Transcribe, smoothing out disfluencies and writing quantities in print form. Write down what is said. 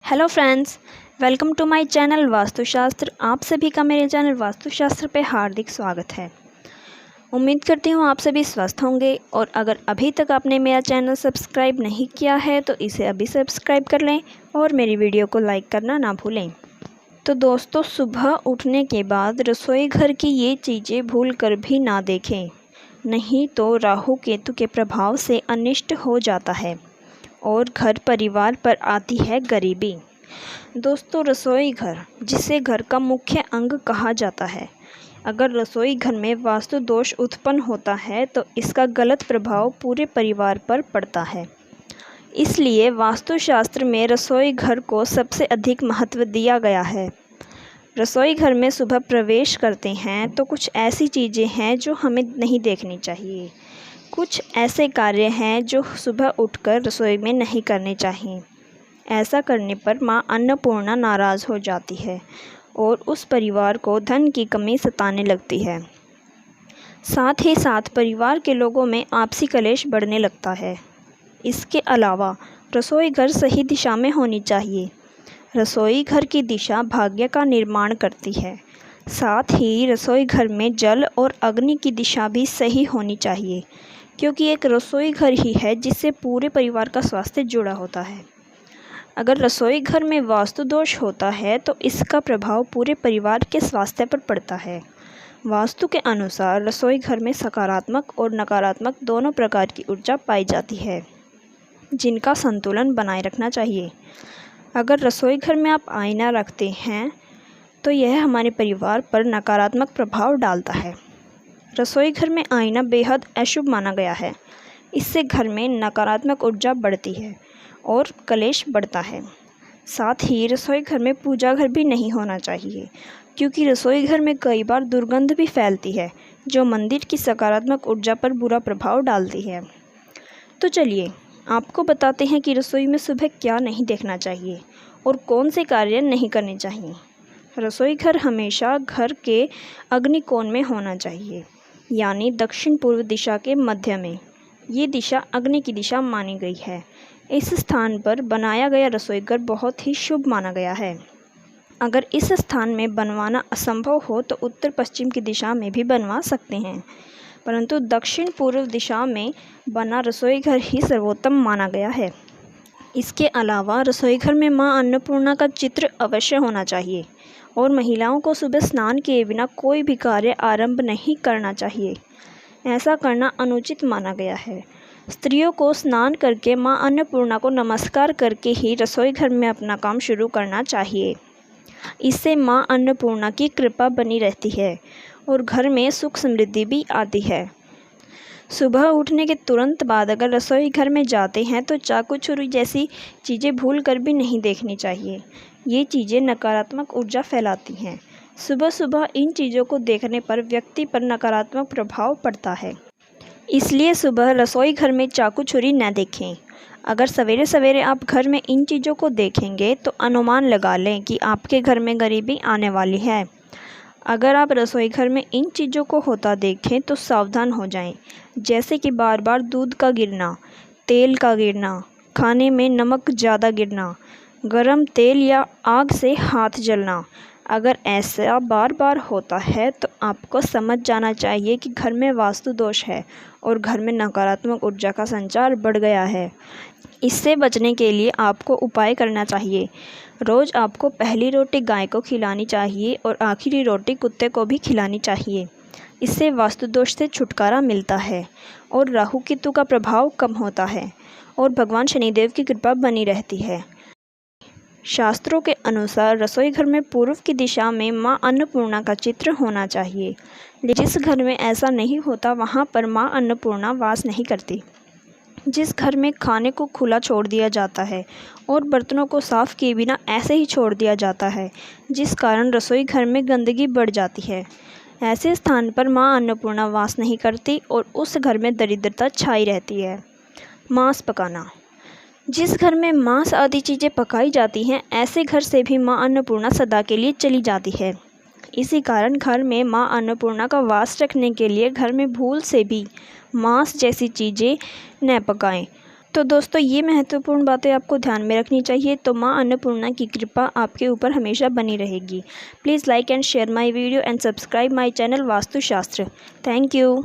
Hello friends, welcome to my channel Vastushastra. आप सभी का मेरे चैनल वास्तुशास्त्र पे हार्दिक स्वागत है। उम्मीद करती हूँ आप सभी स्वस्थ होंगे और अगर अभी तक आपने मेरा चैनल सब्सक्राइब नहीं किया है तो इसे अभी सब्सक्राइब कर लें और मेरी वीडियो को लाइक करना ना भूलें। तो दोस्तों, सुबह उठने के बाद रसोई घर की ये चीज़ें भूल कर भी ना देखें, नहीं तो राहु केतु के प्रभाव से अनिष्ट हो जाता है और घर परिवार पर आती है गरीबी। दोस्तों, रसोई घर, जिसे घर का मुख्य अंग कहा जाता है, अगर रसोई घर में वास्तु दोष उत्पन्न होता है तो इसका गलत प्रभाव पूरे परिवार पर पड़ता है। इसलिए वास्तुशास्त्र में रसोई घर को सबसे अधिक महत्व दिया गया है। रसोई घर में सुबह प्रवेश करते हैं तो कुछ ऐसी चीज़ें हैं जो हमें नहीं देखनी चाहिए। कुछ ऐसे कार्य हैं जो सुबह उठकर रसोई में नहीं करने चाहिए। ऐसा करने पर माँ अन्नपूर्णा नाराज़ हो जाती है और उस परिवार को धन की कमी सताने लगती है। साथ ही साथ परिवार के लोगों में आपसी कलेश बढ़ने लगता है। इसके अलावा रसोई घर सही दिशा में होनी चाहिए। रसोई घर की दिशा भाग्य का निर्माण करती है। साथ ही रसोई घर में जल और अग्नि की दिशा भी सही होनी चाहिए, क्योंकि एक रसोई घर ही है जिससे पूरे परिवार का स्वास्थ्य जुड़ा होता है। अगर रसोई घर में वास्तु दोष होता है तो इसका प्रभाव पूरे परिवार के स्वास्थ्य पर पड़ता है। वास्तु के अनुसार रसोई घर में सकारात्मक और नकारात्मक दोनों प्रकार की ऊर्जा पाई जाती है, जिनका संतुलन बनाए रखना चाहिए। अगर रसोई घर में आप आईना रखते हैं तो यह हमारे परिवार पर नकारात्मक प्रभाव डालता है। रसोई घर में आईना बेहद अशुभ माना गया है। इससे घर में नकारात्मक ऊर्जा बढ़ती है और कलेश बढ़ता है। साथ ही रसोई घर में पूजा घर भी नहीं होना चाहिए, क्योंकि रसोई घर में कई बार दुर्गंध भी फैलती है, जो मंदिर की सकारात्मक ऊर्जा पर बुरा प्रभाव डालती है। तो चलिए आपको बताते हैं कि रसोई में सुबह क्या नहीं देखना चाहिए और कौन से कार्य नहीं करने चाहिए। रसोई घर हमेशा घर के अग्निकोण में होना चाहिए, यानी दक्षिण पूर्व दिशा के मध्य में। ये दिशा अग्नि की दिशा मानी गई है। इस स्थान पर बनाया गया रसोई घर बहुत ही शुभ माना गया है। अगर इस स्थान में बनवाना असंभव हो तो उत्तर पश्चिम की दिशा में भी बनवा सकते हैं, परंतु दक्षिण पूर्व दिशा में बना रसोई घर ही सर्वोत्तम माना गया है। इसके अलावा रसोई घर में माँ अन्नपूर्णा का चित्र अवश्य होना चाहिए और महिलाओं को सुबह स्नान किए बिना कोई भी कार्य आरंभ नहीं करना चाहिए। ऐसा करना अनुचित माना गया है। स्त्रियों को स्नान करके माँ अन्नपूर्णा को नमस्कार करके ही रसोई घर में अपना काम शुरू करना चाहिए। इससे माँ अन्नपूर्णा की कृपा बनी रहती है और घर में सुख समृद्धि भी आती है। सुबह उठने के तुरंत बाद अगर रसोई घर में जाते हैं तो चाकू छुरी जैसी चीज़ें भूल कर भी नहीं देखनी चाहिए। ये चीज़ें नकारात्मक ऊर्जा फैलाती हैं। सुबह सुबह इन चीज़ों को देखने पर व्यक्ति पर नकारात्मक प्रभाव पड़ता है। इसलिए सुबह रसोई घर में चाकू छुरी न देखें। अगर सवेरे सवेरे आप घर में इन चीज़ों को देखेंगे तो अनुमान लगा लें कि आपके घर में गरीबी आने वाली है। अगर आप रसोई घर में इन चीज़ों को होता देखें तो सावधान हो जाएं, जैसे कि बार बार दूध का गिरना, तेल का गिरना, खाने में नमक ज़्यादा गिरना, गरम तेल या आग से हाथ जलना। अगर ऐसा बार बार होता है तो आपको समझ जाना चाहिए कि घर में वास्तु दोष है और घर में नकारात्मक ऊर्जा का संचार बढ़ गया है। इससे बचने के लिए आपको उपाय करना चाहिए। रोज़ आपको पहली रोटी गाय को खिलानी चाहिए और आखिरी रोटी कुत्ते को भी खिलानी चाहिए। इससे वास्तु दोष से छुटकारा मिलता है और राहु केतु का प्रभाव कम होता है और भगवान शनिदेव की कृपा बनी रहती है। शास्त्रों के अनुसार रसोई घर में पूर्व की दिशा में माँ अन्नपूर्णा का चित्र होना चाहिए। जिस घर में ऐसा नहीं होता वहाँ पर माँ अन्नपूर्णा वास नहीं करती। जिस घर में खाने को खुला छोड़ दिया जाता है और बर्तनों को साफ़ किए बिना ऐसे ही छोड़ दिया जाता है, जिस कारण रसोई घर में गंदगी बढ़ जाती है, ऐसे स्थान पर माँ अन्नपूर्णा वास नहीं करती और उस घर में दरिद्रता छाई रहती है। मांस पकाना, जिस घर में मांस आदि चीज़ें पकाई जाती हैं, ऐसे घर से भी माँ अन्नपूर्णा सदा के लिए चली जाती है। इसी कारण घर में माँ अन्नपूर्णा का वास रखने के लिए घर में भूल से भी मांस जैसी चीज़ें न पकाएं। तो दोस्तों ये महत्वपूर्ण बातें आपको ध्यान में रखनी चाहिए, तो माँ अन्नपूर्णा की कृपा आपके ऊपर हमेशा बनी रहेगी। Please like and share my video and subscribe my channel Vastushastra. Thank you.